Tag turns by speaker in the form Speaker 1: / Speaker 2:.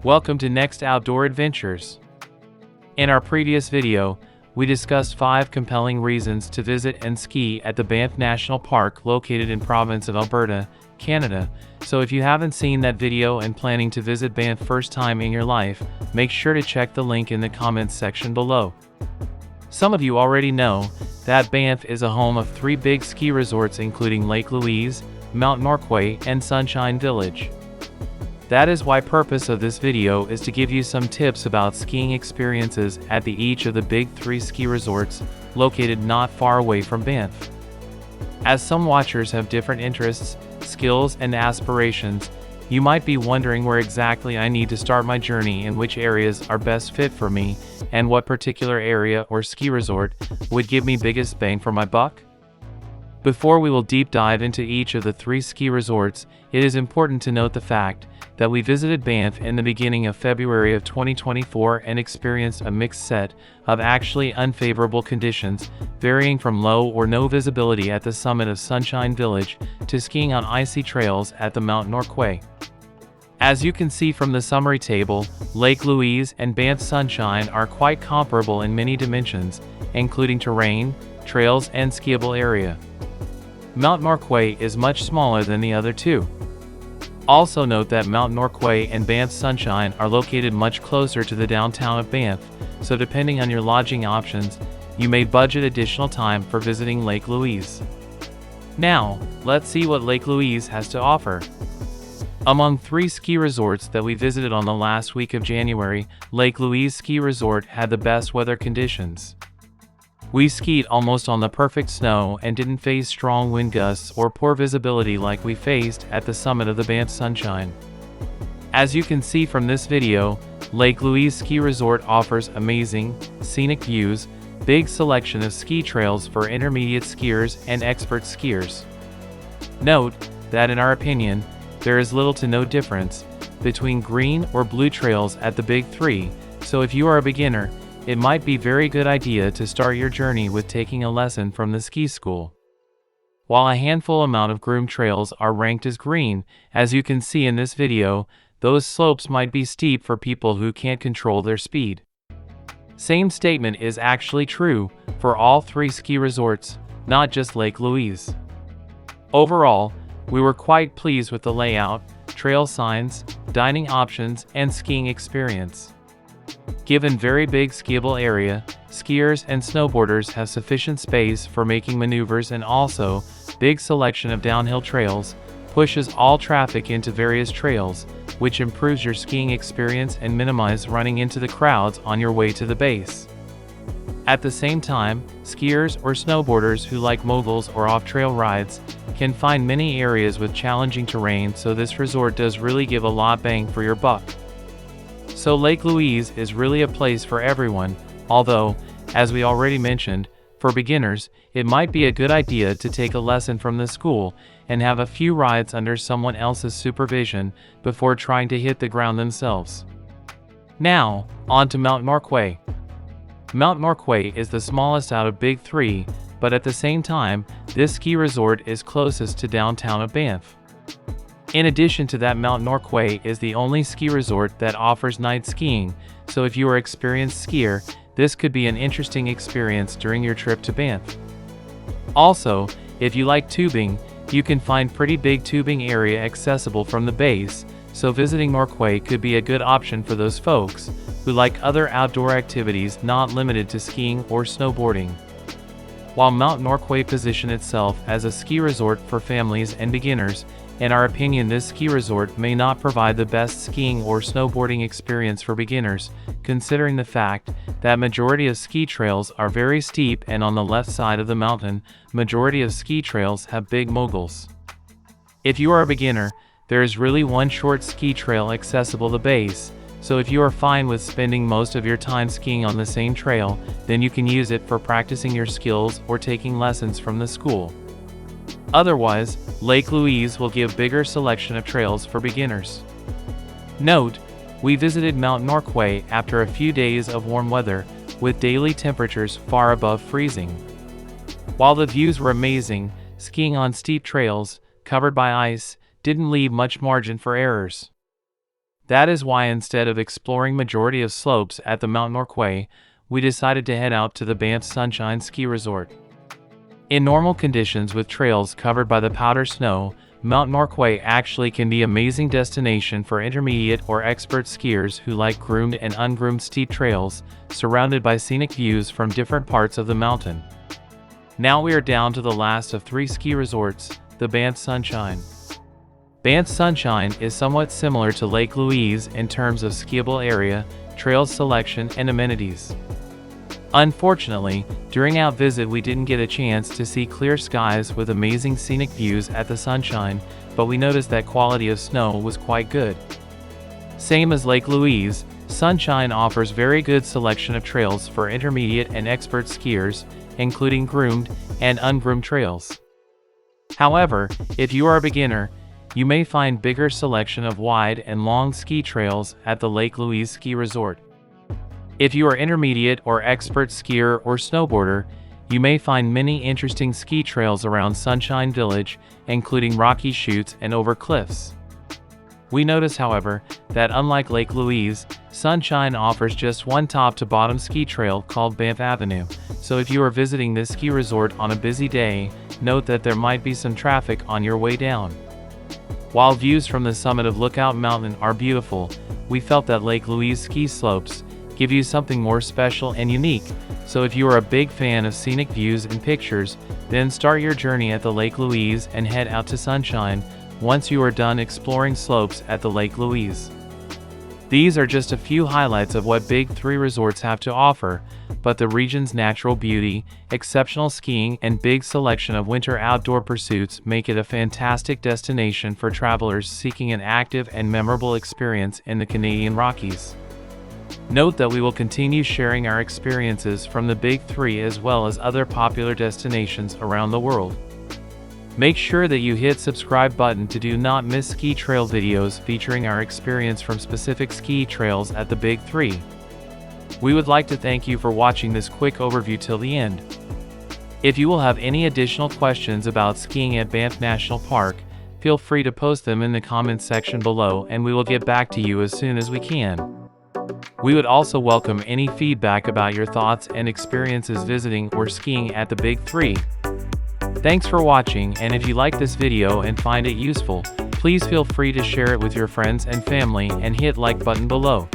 Speaker 1: Welcome to Next Outdoor Adventures. In our previous video, we discussed 5 compelling reasons to visit and ski at the Banff National Park located in province of Alberta, Canada. So if you haven't seen that video and planning to visit Banff first time in your life, make sure to check the link in the comments section below. Some of you already know that Banff is a home of 3 big ski resorts including Lake Louise, Mount Norquay, and Sunshine Village. That is why purpose of this video is to give you some tips about skiing experiences at each of the big 3 ski resorts located not far away from Banff. As some watchers have different interests, skills, and aspirations, you might be wondering where exactly I need to start my journey and which areas are best fit for me, and what particular area or ski resort would give me biggest bang for my buck. Before we will deep dive into each of the 3 ski resorts, it is important to note the fact that we visited Banff in the beginning of February of 2024 and experienced a mixed set of actually unfavorable conditions, varying from low or no visibility at the summit of Sunshine Village to skiing on icy trails at the Mount Norquay. As you can see from the summary table, Lake Louise and Banff Sunshine are quite comparable in many dimensions, including terrain, trails, and skiable area. Mount Norquay is much smaller than the other 2. Also note that Mount Norquay and Banff Sunshine are located much closer to the downtown of Banff, so depending on your lodging options, you may budget additional time for visiting Lake Louise. Now, let's see what Lake Louise has to offer. Among 3 ski resorts that we visited on the last week of January, Lake Louise Ski Resort had the best weather conditions. We skied almost on the perfect snow and didn't face strong wind gusts or poor visibility like we faced at the summit of the Banff Sunshine. As you can see from this video, Lake Louise Ski Resort offers amazing, scenic views, big selection of ski trails for intermediate skiers and expert skiers. Note that in our opinion, there is little to no difference between green or blue trails at the big 3, so if you are a beginner, it might be a very good idea to start your journey with taking a lesson from the ski school. While a handful amount of groomed trails are ranked as green, as you can see in this video, those slopes might be steep for people who can't control their speed. Same statement is actually true for all 3 ski resorts, not just Lake Louise. Overall, we were quite pleased with the layout, trail signs, dining options, and skiing experience. Given very big skiable area, skiers and snowboarders have sufficient space for making maneuvers, and also big selection of downhill trails pushes all traffic into various trails, which improves your skiing experience and minimizes running into the crowds on your way to the base. At the same time, skiers or snowboarders who like moguls or off-trail rides can find many areas with challenging terrain, so this resort does really give a lot bang for your buck. So Lake Louise is really a place for everyone, although, as we already mentioned, for beginners, it might be a good idea to take a lesson from the school and have a few rides under someone else's supervision before trying to hit the ground themselves. Now, on to Mount Norquay. Mount Norquay is the smallest out of big 3, but at the same time, this ski resort is closest to downtown of Banff. In addition to that, Mount Norquay is the only ski resort that offers night skiing, so if you are an experienced skier, this could be an interesting experience during your trip to Banff. Also, if you like tubing, you can find pretty big tubing area accessible from the base, so visiting Norquay could be a good option for those folks who like other outdoor activities not limited to skiing or snowboarding. While Mount Norquay positions itself as a ski resort for families and beginners, in our opinion, this ski resort may not provide the best skiing or snowboarding experience for beginners, considering the fact that majority of ski trails are very steep, and on the left side of the mountain, majority of ski trails have big moguls. If you are a beginner, there is really one short ski trail accessible to the base, so if you are fine with spending most of your time skiing on the same trail, then you can use it for practicing your skills or taking lessons from the school. Otherwise, Lake Louise will give bigger selection of trails for beginners. Note, we visited Mount Norquay after a few days of warm weather, with daily temperatures far above freezing. While the views were amazing, skiing on steep trails, covered by ice, didn't leave much margin for errors. That is why instead of exploring majority of slopes at the Mount Norquay, we decided to head out to the Banff Sunshine Ski Resort. In normal conditions with trails covered by the powder snow, Mount Norquay actually can be an amazing destination for intermediate or expert skiers who like groomed and ungroomed steep trails, surrounded by scenic views from different parts of the mountain. Now we are down to the last of 3 ski resorts, the Banff Sunshine. Banff Sunshine is somewhat similar to Lake Louise in terms of skiable area, trails selection, and amenities. Unfortunately, during our visit we didn't get a chance to see clear skies with amazing scenic views at the Sunshine, but we noticed that quality of snow was quite good. Same as Lake Louise, Sunshine offers very good selection of trails for intermediate and expert skiers, including groomed and ungroomed trails. However, if you are a beginner, you may find bigger selection of wide and long ski trails at the Lake Louise Ski Resort. If you are intermediate or expert skier or snowboarder, you may find many interesting ski trails around Sunshine Village, including rocky chutes and over cliffs. We notice, however, that unlike Lake Louise, Sunshine offers just one top-to-bottom ski trail called Banff Avenue, so if you are visiting this ski resort on a busy day, note that there might be some traffic on your way down. While views from the summit of Lookout Mountain are beautiful, we felt that Lake Louise ski slopes give you something more special and unique, so if you are a big fan of scenic views and pictures, then start your journey at the Lake Louise and head out to Sunshine once you are done exploring slopes at the Lake Louise. These are just a few highlights of what Big 3 resorts have to offer, but the region's natural beauty, exceptional skiing, and big selection of winter outdoor pursuits make it a fantastic destination for travelers seeking an active and memorable experience in the Canadian Rockies. Note that we will continue sharing our experiences from the Big 3 as well as other popular destinations around the world. Make sure that you hit subscribe button to do not miss ski trail videos featuring our experience from specific ski trails at the Big 3. We would like to thank you for watching this quick overview till the end. If you will have any additional questions about skiing at Banff National Park, feel free to post them in the comments section below and we will get back to you as soon as we can. We would also welcome any feedback about your thoughts and experiences visiting or skiing at the Big 3. Thanks for watching, and if you like this video and find it useful, please feel free to share it with your friends and family and hit like button below.